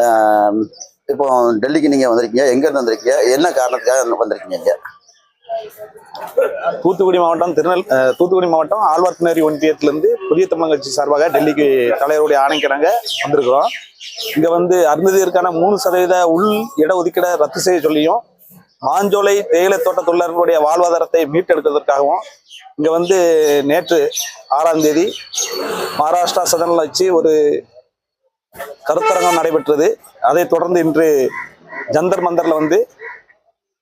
ஆஹ் இப்போ டெல்லிக்கு நீங்க வந்திருக்கீங்க, எங்க இருந்து வந்திருக்கீங்க, என்ன காரணத்துக்காக வந்திருக்கீங்க இங்க? தூத்துக்குடி மாவட்டம் ஆழ்வார்த்தினேரி ஒன்றியத்திலிருந்து புதிய தமிழகம் கட்சி சார்பாக டெல்லிக்கு தலைவருடைய ஆணைக்கிறாங்க வந்திருக்கிறோம். இங்க வந்து அருந்ததியருக்கான 3% உள் இடஒதுக்கீடை ரத்து செய்ய சொல்லியும், மாஞ்சோலை தேயிலை தோட்ட தொழிலாளர்களுடைய வாழ்வாதாரத்தை மீட்டெடுக்கிறதுக்காகவும் இங்க வந்து நேற்று 6ஆம் தேதி மகாராஷ்டிரா சதனில் வச்சு ஒரு கருத்தரங்கம் நடைபெற்றது. அதை தொடர்ந்து இன்று ஜந்தர் மந்தர்ல வந்து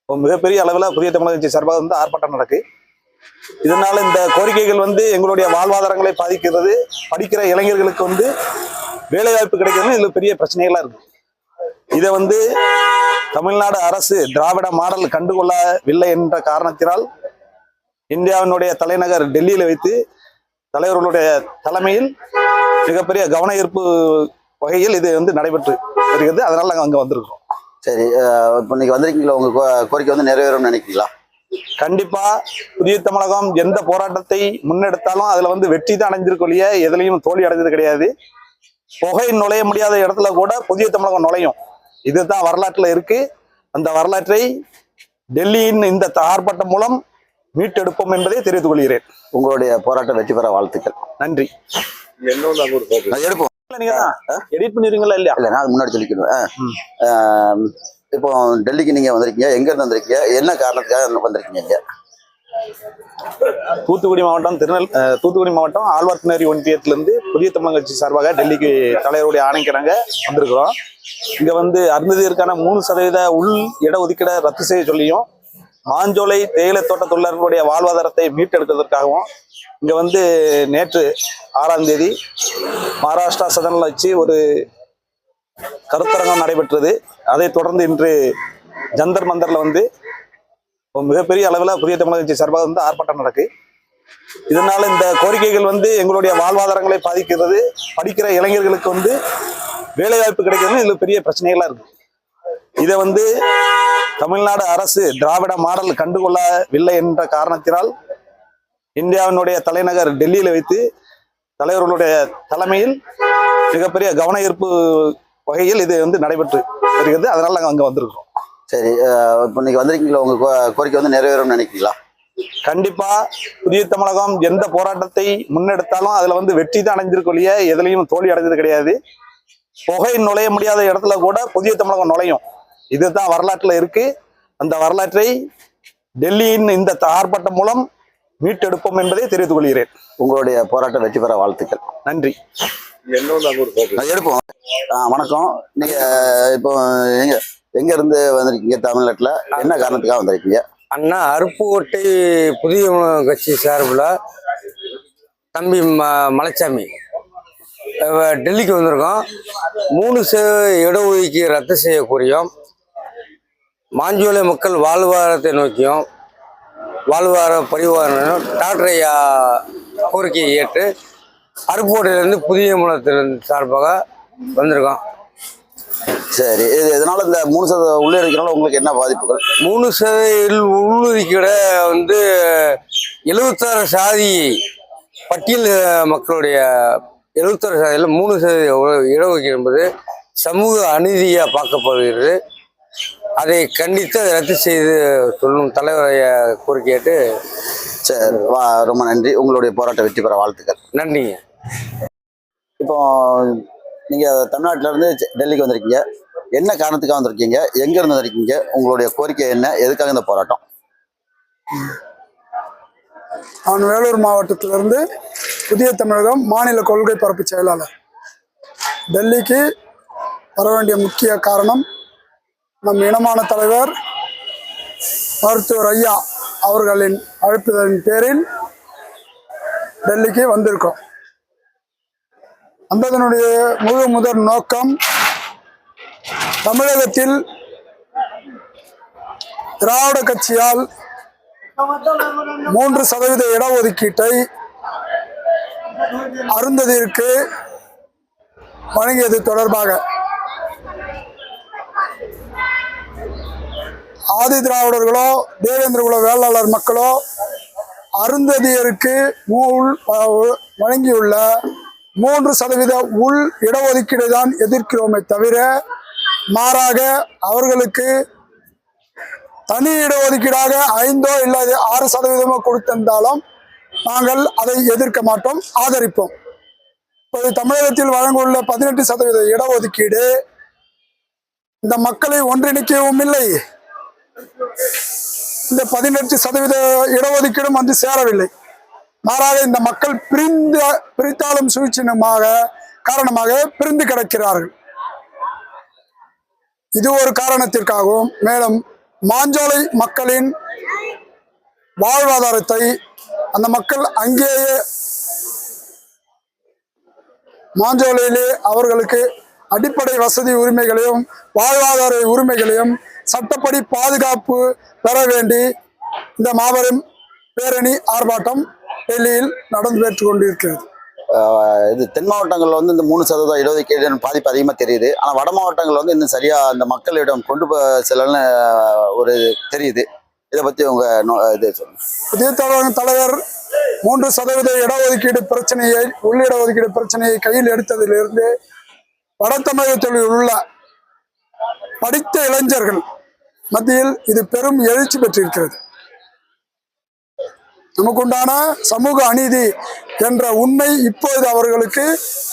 மிகப்பெரிய அளவில் புதிய தமிழக கட்சி சார்பாக வந்து ஆர்ப்பாட்டம் நடக்கு. இதனால இந்த கோரிக்கைகள் வந்து எங்களுடைய வாழ்வாதாரங்களை பாதிக்கிறது. படிக்கிற இளைஞர்களுக்கு வந்து வேலை வாய்ப்பு கிடைக்கிறது இதுல பெரிய பிரச்சனைகளா இருக்கு. இதை வந்து தமிழ்நாடு அரசு திராவிட மாடல் கண்டுகொள்ளவில்லை என்ற காரணத்தினால் இந்தியாவினுடைய தலைநகர் டெல்லியில வைத்து தலைவர்களுடைய தலைமையில் மிகப்பெரிய கவன ஈர்ப்பு வகையில் இது வந்து நடைபெற்று வருகிறது. அதனால நாங்கள் அங்கே வந்திருக்கோம். சரி, இப்போ இன்னைக்கு வந்திருக்கீங்களா? உங்க கோரிக்கை வந்து நிறைவேறும்னு நினைக்கிறீங்களா? கண்டிப்பா புதிய தமிழகம் எந்த போராட்டத்தை முன்னெடுத்தாலும் அதுல வந்து வெற்றி தான் அடைஞ்சிருக்கொள்ளிய எதுலையும் தோல்வி அடைஞ்சது கிடையாது. புகை நுழைய முடியாத இடத்துல கூட புதிய தமிழகம் நுழையும். இதுதான் வரலாற்றுல இருக்கு. அந்த வரலாற்றை டெல்லியின் இந்த ஆர்ப்பாட்டம் மூலம் மீட்டெடுப்போம் என்பதை தெரிவித்துக் கொள்கிறேன். உங்களுடைய போராட்டம் வெற்றி பெற வாழ்த்துக்கள். நன்றி. எடுப்போம். நீங்க எடிட் பண்ணிருக்கீங்களா? இல்லையா? இல்ல, நான் முன்னாடி சொல்லிக்கிடுவேன். இப்போ டெல்லிக்கு நீங்க வந்திருக்கீங்க, எங்க இருந்து வந்திருக்கீங்க, என்ன காரணத்துக்காக வந்திருக்கீங்க இங்க? தூத்துக்குடி மாவட்டம் ஆழ்வார்த்தினேரி ஒன்றியத்திலிருந்து புதிய தமிழகம் கட்சி சார்பாக டெல்லிக்கு தலைவருடைய ஆணைக்கிறாங்க வந்திருக்கிறோம். இங்க வந்து அருந்ததியருக்கான 3% உள் இடஒதுக்கீடை ரத்து செய்ய சொல்லியும், மாஞ்சோலை தேயிலை தோட்ட தொழிலாளர்களுடைய வாழ்வாதாரத்தை மீட்டெடுக்கிறதுக்காகவும் இங்க வந்து நேற்று 6ஆம் தேதி மகாராஷ்டிரா சதனில் வச்சு ஒரு கருத்தரங்கம் நடைபெற்றது. அதை தொடர்ந்து இன்று ஜந்தர் மந்தர்ல வந்து மிகப்பெரிய அளவில் புதிய தமிழக கட்சி சார்பாக வந்து ஆர்ப்பாட்டம் நடக்கு. இதனால இந்த கோரிக்கைகள் வந்து எங்களுடைய வாழ்வாதாரங்களை பாதிக்கிறது. படிக்கிற இளைஞர்களுக்கு வந்து வேலை வாய்ப்பு கிடைக்கிறது இதுல பெரிய பிரச்சனைகளா இருக்கு. இதை வந்து தமிழ்நாடு அரசு திராவிட மாடல் கண்டுகொள்ளவில்லை என்ற காரணத்தினால் இந்தியாவினுடைய தலைநகர் டெல்லியில வைத்து தலைவர்களுடைய தலைமையில் மிகப்பெரிய கவன ஈர்ப்பு வகையில் இது வந்து நடைபெற்று வருகிறது. அதனால நாங்கள் அங்கே வந்திருக்கோம். சரி, இப்போ இன்னைக்கு வந்திருக்கீங்களா? உங்க கோரிக்கை வந்து நிறைவேறும்னு நினைக்கிறீங்களா? கண்டிப்பா புதிய தமிழகம் எந்த போராட்டத்தை முன்னெடுத்தாலும் அதுல வந்து வெற்றி தான் அடைஞ்சிருக்கொள்ளிய எதுலையும் தோல்வி அடைஞ்சது கிடையாது. புகை நுழைய முடியாத இடத்துல கூட புதிய தமிழகம் நுழையும். இதுதான் வரலாற்றுல இருக்கு. அந்த வரலாற்றை டெல்லியின் இந்த ஆர்ப்பாட்டம் மூலம் மீட்டெடுப்போம் என்பதை தெரிவித்துக் கொள்கிறேன். உங்களுடைய போராட்டம் வெற்றி பெற வாழ்த்துக்கள். நன்றி. எடுப்போம். வணக்கம். நீங்க இப்போ எங்க இருந்து வந்திருக்கீங்க? தமிழ்நாட்டுல என்ன காரணத்துக்காக வந்திருக்கீங்க? அண்ணா அருப்புக்கோட்டை புதிய கட்சி சார்பில் தம்பி மலைச்சாமி டெல்லிக்கு வந்திருக்கோம். 3% இடஒதுக்கீடு ரத்து செய்யக்கூடியும், மாஞ்சோலை மக்கள் வாழ்வாதாரத்தை நோக்கியும் வாழ்வாதார பரிவாரம் டாக்டர் ஐயா கோரிக்கையை ஏற்று அருப்புக்கோட்டையிலேருந்து புதிய மூலத்திலிருந்து சார்பாக வந்திருக்கோம். சரி, இதனால இந்த 3% உள்ளிருக்கிறனால உங்களுக்கு என்ன பாதிப்புகள்? 3% உள்ளொதுக்கீட வந்து 76 சாதி பட்டியல் மக்களுடைய 76 சாதியில் 3% இடஒதுக்கீடு என்பது சமூக அநீதியாக பார்க்கப்படுகிறது. அதை கண்டித்து அதை ரத்து செய்து சொல்லும் தலைவரைய கோரிக்கையிட்டு. சரி, ரொம்ப நன்றி. உங்களுடைய போராட்டம் வெற்றி பெற வாழ்த்துக்கள். நன்றிங்க. இப்போ நீங்க தமிழ்நாட்டில இருந்து டெல்லிக்கு வந்திருக்கீங்க, என்ன காரணத்துக்காக வந்திருக்கீங்க, எங்க இருந்து வந்திருக்கீங்க, உங்களுடைய கோரிக்கை என்ன, எதுக்காக இந்த போராட்டம்? நான் வேலூர் மாவட்டத்திலிருந்து புதிய தமிழகம் மாநில கொள்கை பரப்பு செயலாளர். டெல்லிக்கு வர வேண்டிய முக்கிய காரணம், நம் இனமான தலைவர் மருத்துவர் ஐயா அவர்களின் அழைப்புதலின் பேரில் டெல்லிக்கு வந்திருக்கோம். அதனுடைய முதற் நோக்கம், தமிழகத்தில் திராவிட கட்சியால் 3% இடஒதுக்கீட்டை அருந்ததிற்கு வழங்கியது தொடர்பாக ஆதி திராவிடர்களோ தேவேந்திர குல வேளாளர் மக்களோ அருந்ததியருக்கு வழங்கியுள்ள 3% உள் இடஒதுக்கீடை தான் எதிர்க்கிறோமே தவிர மாறாக அவர்களுக்கு தனி இடஒதுக்கீடாக 5 இல்லை 6% கொடுத்திருந்தாலும் நாங்கள் அதை எதிர்க்க மாட்டோம், ஆதரிப்போம். இப்போது தமிழகத்தில் வழங்கியுள்ள 18% இடஒதுக்கீடு இந்த மக்களை ஒன்றிணைக்கவும் இல்லை, இந்த 18% இடஒதுக்கீடும் வந்து சேரவில்லை. மாறாக இந்த மக்கள் பிரித்தாளும் சூழ்ச்சினமாக காரணமாக பிரிந்து கிடக்கிறார்கள். இது ஒரு காரணத்திற்காகவும், மேலும் மாஞ்சோலை மக்களின் வாழ்வாதாரத்தை அந்த மக்கள் அங்கேயே மாஞ்சோலையிலே அவர்களுக்கு அடிப்படை வசதி உரிமைகளையும் வாழ்வாதார உரிமைகளையும் சட்டப்படி பாதுகாப்பு பெற வேண்டி இந்த மாபெரும் பேரணி ஆர்ப்பாட்டம் டெல்லியில் நடந்து பெற்று கொண்டிருக்கிறது. இது தென் மாவட்டங்களில் வந்து இந்த 3% இடஒதுக்கீடு பாதிப்பு அதிகமாக தெரியுது. ஆனால் வட மாவட்டங்களில் வந்து இன்னும் சரியாக அந்த மக்களிடம் கொண்டு செல்லன்னு ஒரு தெரியுது. இதை பற்றி உங்கள் இது சொல்லுங்கள். புதிய தலைவர் 3% இடஒதுக்கீடு பிரச்சனையை, உள்ளிடஒதுக்கீடு பிரச்சனையை கையில் எடுத்ததிலிருந்து வட தமிழகத்தில் உள்ள படித்த இளைஞர்கள் மத்தியில் இது பெரும் எழுச்சி பெற்றிருக்கிறது. நமக்குண்டான சமூக அநீதி என்ற உண்மை இப்போது அவர்களுக்கு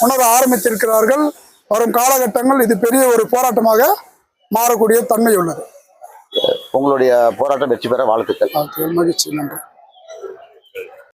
உணர ஆரம்பித்திருக்கிறார்கள். வரும் காலகட்டங்கள் இது பெரிய ஒரு போராட்டமாக மாறக்கூடிய தன்மை உள்ளது. உங்களுடைய போராட்டம் வெற்றி பெற வாழ்த்துக்கள். மகிழ்ச்சி, நன்றி.